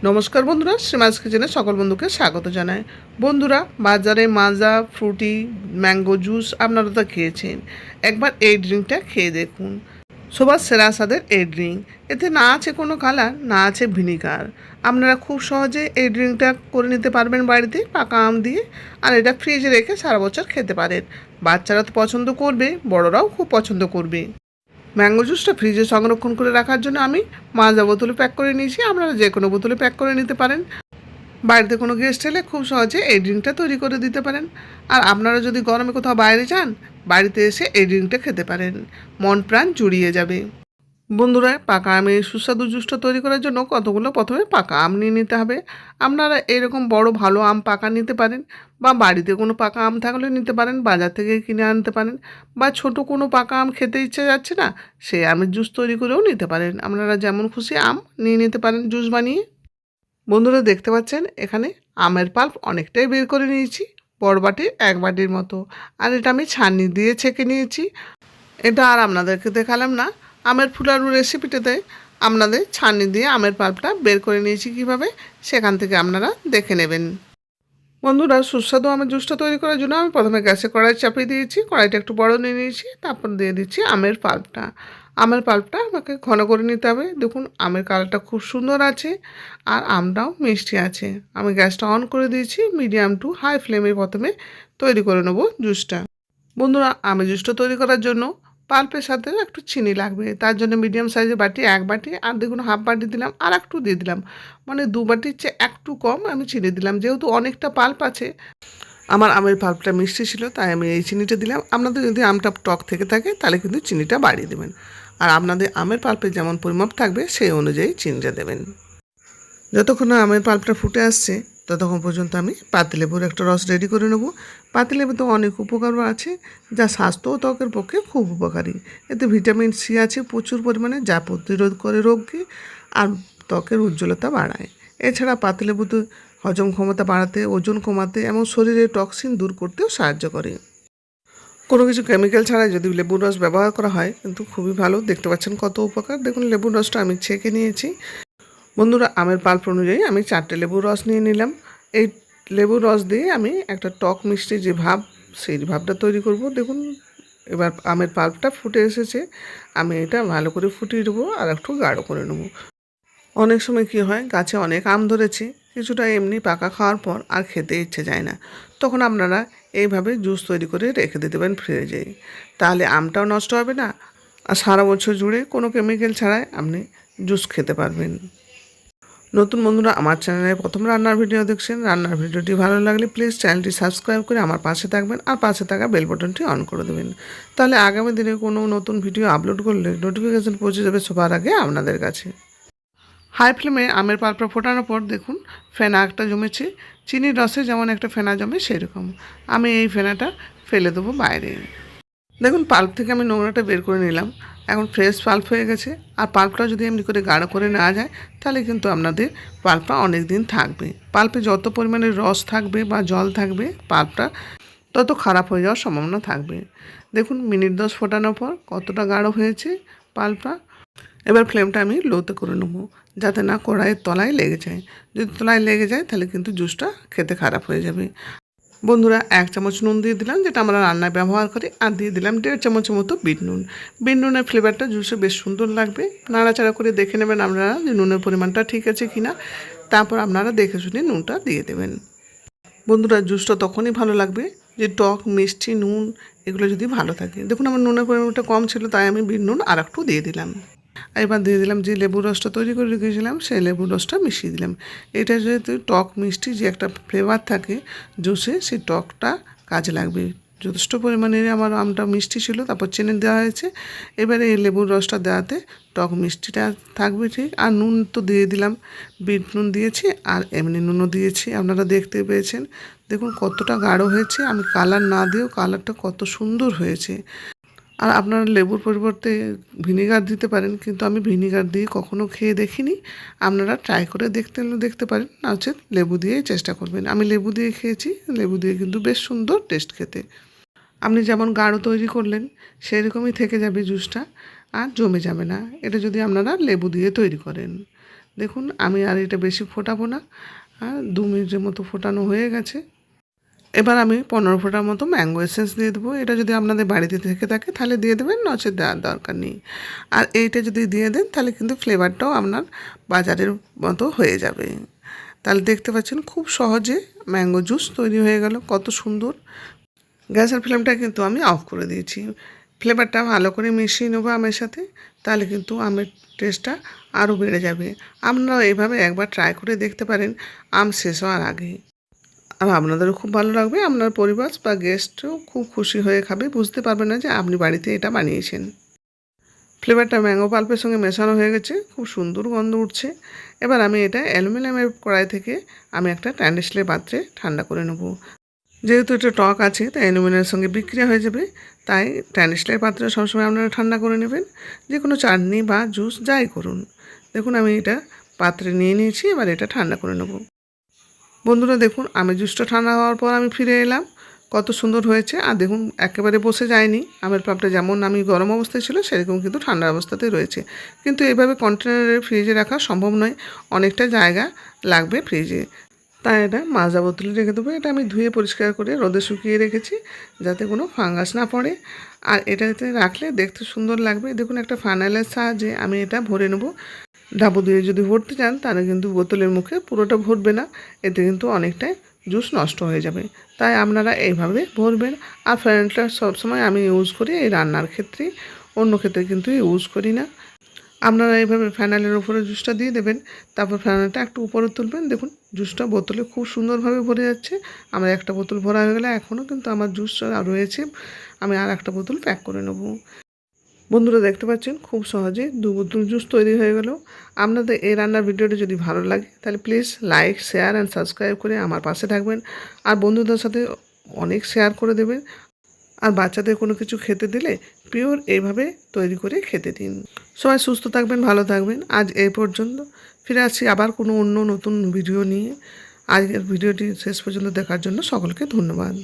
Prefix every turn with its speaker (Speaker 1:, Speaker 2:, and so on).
Speaker 1: নমস্কার বন্ধুরা, শ্রীমাস কিচেনে সকল বন্ধুকে স্বাগত জানাই। বন্ধুরা, বাজারে মাজা, ফ্রুটি, ম্যাঙ্গো জুস আপনারা তো খেয়েছেন। একবার এই ড্রিঙ্কটা খেয়ে দেখুন। সবার সেরা স্বাদের এই ড্রিঙ্ক। এতে না আছে কোনো কালার, না আছে ভিনিগার। আপনারা খুব সহজে এই ড্রিঙ্কটা করে নিতে পারবেন বাড়িতে পাকা আম দিয়ে। আর এটা ফ্রিজে রেখে সারা বছর খেতে পারেন। বাচ্চারা তো পছন্দ করবে, বড়রাও খুব পছন্দ করবে। ম্যাঙ্গো জুসটা ফ্রিজে সংরক্ষণ করে রাখার জন্য আমি মাজা বোতলে প্যাক করে নিয়েছি। আপনারা যে কোনো বোতলে প্যাক করে নিতে পারেন। বাড়িতে কোনো গেস্ট এলে খুব সহজে এই ড্রিঙ্কটা তৈরি করে দিতে পারেন। আর আপনারা যদি গরমে কোথাও বাইরে যান, বাড়িতে এসে এই ড্রিঙ্কটা খেতে পারেন। মন প্রাণ জুড়িয়ে যাবে। বন্ধুরা, পাকা আমের সুস্বাদু জুসটা তৈরি করার জন্য কতগুলো প্রথমে পাকা আম নিয়ে নিতে হবে। আপনারা এরকম বড় ভালো আম পাকা নিতে পারেন, বা বাড়িতে কোনো পাকা আম থাকলে নিতে পারেন, বাজার থেকে কিনে আনতে পারেন, বা ছোট কোনো পাকা আম খেতে ইচ্ছে যাচ্ছে না, সেই আমের জুস তৈরি করেও নিতে পারেন। আপনারা যেমন খুশি আম নিয়ে নিতে পারেন জুস বানিয়ে। বন্ধুরা, দেখতে পাচ্ছেন এখানে আমের পাল্প অনেকটাই বের করে নিয়েছি, বড় বাটির 1 বাটির মতো। আর এটা আমি ছাঁকনি দিয়ে ছেঁকে নিয়েছি। এটা আর আপনাদেরকে দেখালাম না। আমের ফুলারু রেসিপিটাতে আপনাদের ছাঁকনি দিয়ে আমের পাল্পটা বের করে নিয়েছি কীভাবে, সেখান থেকে আপনারা দেখে নেবেন। বন্ধুরা, সুস্বাদু আমের জুসটা তৈরি করার জন্য আমি প্রথমে গ্যাসে কড়াই চাপিয়ে দিয়েছি। কড়াইটা একটু বড় নিয়ে নিয়েছি, তারপর দিয়ে দিচ্ছি আমের পাল্পটা। আমের পাল্পটা আমাকে ঘন করে নিতে হবে। দেখুন, আমের কালারটা খুব সুন্দর আছে, আর আমটাও মিষ্টি আছে। আমি গ্যাসটা অন করে দিয়েছি। মিডিয়াম টু হাই ফ্লেমে প্রথমে তৈরি করে নেব জুসটা। বন্ধুরা, আমের জুসটা তৈরি করার জন্য পাল্পের সাথে একটু চিনি লাগবে। তার জন্য মিডিয়াম সাইজের বাটি 1 বাটি, আর দেখুন হাফ বাটি দিলাম, আর একটু দিয়ে দিলাম, মানে 2 বাটির চেয়ে একটু কম আমি চিনি দিলাম। যেহেতু অনেকটা পাল্প আছে, আমার আমের পাল্পটা মিষ্টি ছিল, তাই আমি এই চিনিটা দিলাম। আপনাদের যদি আমটা টক থেকে থাকে তাহলে কিন্তু চিনিটা বাড়িয়ে দেবেন। আর আপনাদের আমের পাল্পের যেমন পরিমাপ থাকবে সেই অনুযায়ী চিনিটা দেবেন। যতক্ষণ না আমের পাল্পটা ফুটে আসছে, ততক্ষণ পর্যন্ত আমি পাতিলেবুর একটা রস রেডি করে নেব। পাতিলেবুতে অনেক উপকার আছে, যা স্বাস্থ্য ও ত্বকের পক্ষে খুব উপকারী। এতে ভিটামিন সি আছে প্রচুর পরিমাণে, যা প্রতিরোধ করে রোগকে আর ত্বকের উজ্জ্বলতা বাড়ায়। এছাড়া পাতিলেবুতে হজম ক্ষমতা বাড়াতে, ওজন কমাতে এবং শরীরের টক্সিন দূর করতেও সাহায্য করে। কোনো কিছু কেমিক্যাল ছাড়াই যদি লেবুর রস ব্যবহার করা হয়, কিন্তু খুবই ভালো। দেখতে পাচ্ছেন কত উপকার। দেখুন, লেবুর রসটা আমি ছেঁকে নিয়েছি। বন্ধুরা, আমের পাল্প অনুযায়ী আমি 4টে লেবুর রস নিয়ে নিলাম। এই লেবুর রস দিয়ে আমি একটা টক মিষ্টি যে ভাব, সেই ভাবটা তৈরি করব। দেখুন, এবার আমের পাল্পটা ফুটে এসেছে। আমি এটা ভালো করে ফুটিয়ে দেবো আর একটু গাঢ় করে নেব। অনেক সময় কি হয়, গাছে অনেক আম ধরেছে, কিছুটা এমনি পাকা খাওয়ার পর আর খেতে ইচ্ছে যায় না। তখন আপনারা এইভাবে জুস তৈরি করে রেখে দিতে পারেন ফ্রিজে। তাহলে আমটাও নষ্ট হবে না, আর সারা বছর জুড়ে কোনো কেমিক্যাল ছাড়াই আপনি জুস খেতে পারবেন। নতুন বন্ধুরা আমার চ্যানেলে প্রথম রান্নার ভিডিও দেখছেন, রান্নার ভিডিওটি ভালো লাগলে প্লিজ চ্যানেলটি সাবস্ক্রাইব করে আমার পাশে থাকবেন, আর পাশে থাকা বেল বাটনটি অন করে দেবেন। তাহলে আগামী দিনে কোনো নতুন ভিডিও আপলোড করলে নোটিফিকেশান পৌঁছে যাবে সবার আগে আপনাদের কাছে। হাই ফ্লেমে আমের পাল্পটা ফোটানোর পর দেখুন ফেনা একটা জমেছে। চিনির রসে যেমন একটা ফেনা জমে, সেরকম আমি এই ফেনাটা ফেলে দেবো বাইরে। দেখুন, পাল্প থেকে আমি নোংরাটা বের করে নিলাম। এখন ফ্রেশ পাল্প হয়ে গেছে। আর পাল্পটা যদি এমনি করে গাঢ় করে নেওয়া যায়, তাহলে কিন্তু আপনাদের পাল্পটা অনেক দিন থাকবে। পাল্পে যত পরিমাণে রস থাকবে বা জল থাকবে, পাল্পটা তত খারাপ হয়ে যাওয়ার সম্ভাবনা থাকবে। দেখুন, মিনিট 10 ফোটানোর পর কতটা গাঢ় হয়েছে পাল্পটা। এবার ফ্লেমটা আমি লোতে করে নেবো, যাতে না কড়াইয়ের তলায় লেগে যায়। যদি তলায় লেগে যায় তাহলে কিন্তু জুসটা খেতে খারাপ হয়ে যাবে। বন্ধুরা, 1 চামচ নুন দিয়ে দিলাম, যেটা আমরা রান্নায় ব্যবহার করি, আর দিয়ে দিলাম 1.5 চামচের মতো বিট নুন। বিট নুনের ফ্লেভারটা জুসে বেশ সুন্দর লাগবে। নাড়াচাড়া করে দেখে নেবেন আপনারা যে নুনের পরিমাণটা ঠিক আছে কিনা। তারপর আপনারা দেখে শুনে নুনটা দিয়ে দেবেন। বন্ধুরা, জুসটা তখনই ভালো লাগবে যে টক, মিষ্টি, নুন এগুলো যদি ভালো থাকে। দেখুন, আমার নুনের পরিমাণটা কম ছিল, তাই আমি বিট নুন আর একটু দিয়ে দিলাম। এবার দিয়ে দিলাম যে লেবুর রসটা তৈরি করে রেখেছিলাম, সেই লেবুর রসটা মিশিয়ে দিলাম। এটা যেহেতু টক মিষ্টি যে একটা ফ্লেভার থাকে জুসে, সেই টকটা কাজে লাগবে। যথেষ্ট পরিমাণে আমার আমটা মিষ্টি ছিল, তারপর চিনি দেওয়া হয়েছে। এবারে এই লেবুর রসটা দেওয়াতে টক মিষ্টিটা থাকবে ঠিক। আর নুন তো দিয়ে দিলাম, বিট নুন দিয়েছি আর এমনি নুনও দিয়েছি, আপনারা দেখতে পেয়েছেন। দেখুন কতটা গাঢ় হয়েছে। আমি কালার না দিয়েও কালারটা কত সুন্দর হয়েছে। আর আপনারা লেবুর পরিবর্তে ভিনেগার দিতে পারেন, কিন্তু আমি ভিনেগার দিয়ে কখনো খেয়ে দেখিনি। আপনারা ট্রাই করে দেখতে পারেন, না হচ্ছে লেবু দিয়েই চেষ্টা করবেন। আমি লেবু দিয়ে খেয়েছি, লেবু দিয়ে কিন্তু বেশ সুন্দর টেস্ট খেতে। আপনি যেমন গাঢ় তৈরি করলেন সেরকমই থেকে যাবে জুসটা, আর জমে যাবে না, এটা যদি আপনারা লেবু দিয়ে তৈরি করেন। দেখুন আমি আর এটা বেশি ফোটাবো না, 2 মিনিটের মতো ফোটানো হয়ে গেছে। এবার আমি 15 ফোঁটার মতো ম্যাঙ্গো এসেন্স দিয়ে দেবো। এটা যদি আপনাদের বাড়িতে থেকে থাকে তাহলে দিয়ে দেবেন, নচেত দেওয়ার দরকার নেই। আর এইটা যদি দিয়ে দেন তাহলে কিন্তু ফ্লেভারটাও আপনার বাজারের মতো হয়ে যাবে। তাহলে দেখতে পাচ্ছেন খুব সহজে ম্যাঙ্গো জুস তৈরি হয়ে গেল, কত সুন্দর। গ্যাসের ফ্লেমটা কিন্তু আমি অফ করে দিয়েছি। ফ্লেভারটা ভালো করে মিশিয়ে নেবো আমের সাথে, তাহলে কিন্তু আমের টেস্টটা আরও বেড়ে যাবে। আপনারাও এইভাবে একবার ট্রাই করে দেখতে পারেন আম শেষ হওয়ার আগে। আর আপনাদেরও খুব ভালো লাগবে, আপনার পরিবার বা গেস্টও খুব খুশি হয়ে খাবে, বুঝতে পারবে না যে আপনি বাড়িতে এটা বানিয়েছেন। ফ্লেভারটা ম্যাঙ্গো পাল্পের সঙ্গে মেশানো হয়ে গেছে, খুব সুন্দর গন্ধ উঠছে। এবার আমি এটা অ্যালুমিনিয়ামের কড়াই থেকে আমি একটা স্টেনলেস স্টিলের পাত্রে ঠান্ডা করে নেব। যেহেতু এটা টক আছে তাই অ্যালুমিনিয়ামের সঙ্গে বিক্রিয়া হয়ে যাবে, তাই স্টেনলেস স্টিলের পাত্রে সবসময় আপনারা ঠান্ডা করে নেবেন, যে কোনো চাটনি বা জুস যাই করুন। দেখুন আমি এটা পাত্রে নিয়ে নিয়েছি, এবার এটা ঠান্ডা করে নেব। বন্ধুরা দেখুন আমের জুসটা ঠান্ডা হওয়ার পর আমি ফিরে এলাম, কত সুন্দর হয়েছে। আর দেখুন একেবারে বসে যায়নি, আমের পাপটা যেমন আমি গরম অবস্থায় ছিল সেরকম কিন্তু ঠান্ডা অবস্থাতেই রয়েছে। কিন্তু এভাবে কন্টেনারে ফ্রিজে রাখা সম্ভব নয়, অনেকটা জায়গা লাগবে ফ্রিজে, তাই এটা মাজা বোতলে রেখে দেবো। এটা আমি ধুয়ে পরিষ্কার করে রোদে শুকিয়ে রেখেছি যাতে কোনো ফাঙ্গাস না পড়ে, আর এটাতে রাখলে দেখতে সুন্দর লাগবে। দেখুন একটা ফানেলের সাহায্যে আমি এটা ভরে নেব। ডাবু দিয়ে যদি ভরতে চান তাহলে কিন্তু বোতলের মুখে পুরোটা ভরবে না, এতে কিন্তু অনেকটাই জুস নষ্ট হয়ে যাবে। তাই আপনারা এইভাবে ভরবেন। আর ফানেলটা সবসময় আমি ইউজ করি এই রান্নার ক্ষেত্রে, অন্য ক্ষেত্রে কিন্তু ইউজ করি না। আপনারা এইভাবে ফানেলের উপরে জুসটা দিয়ে দেবেন, তারপর ফানেলটা একটু উপরে তুলবেন। দেখুন জুসটা বোতলে খুব সুন্দরভাবে ভরে যাচ্ছে। আমার একটা বোতল ভরা হয়ে গেলে এখনও কিন্তু আমার জুস রয়েছে, আমি আর একটা বোতল প্যাক করে নেব। বন্ধুরা দেখতে পাচ্ছেন খুব সহজে 2 বোতল জুস তৈরি হয়ে গেল। আপনাদের এই রান্নার ভিডিওটি যদি ভালো লাগে তাহলে please like, share and subscribe করে আমার পাশে থাকবেন। আর বন্ধুদের সাথে অনেক শেয়ার করে দেবেন। আর বাচ্চাদের কোনো কিছু খেতে দিলে পিওর এইভাবে তৈরি করে খেতে দিন। সবাই সুস্থ থাকবেন, ভালো থাকবেন। আজ এই পর্যন্ত, ফিরে আসছি আবার কোনো অন্য নতুন ভিডিও নিয়ে। আজকের ভিডিওটি শেষ পর্যন্ত দেখার জন্য সকলকে ধন্যবাদ।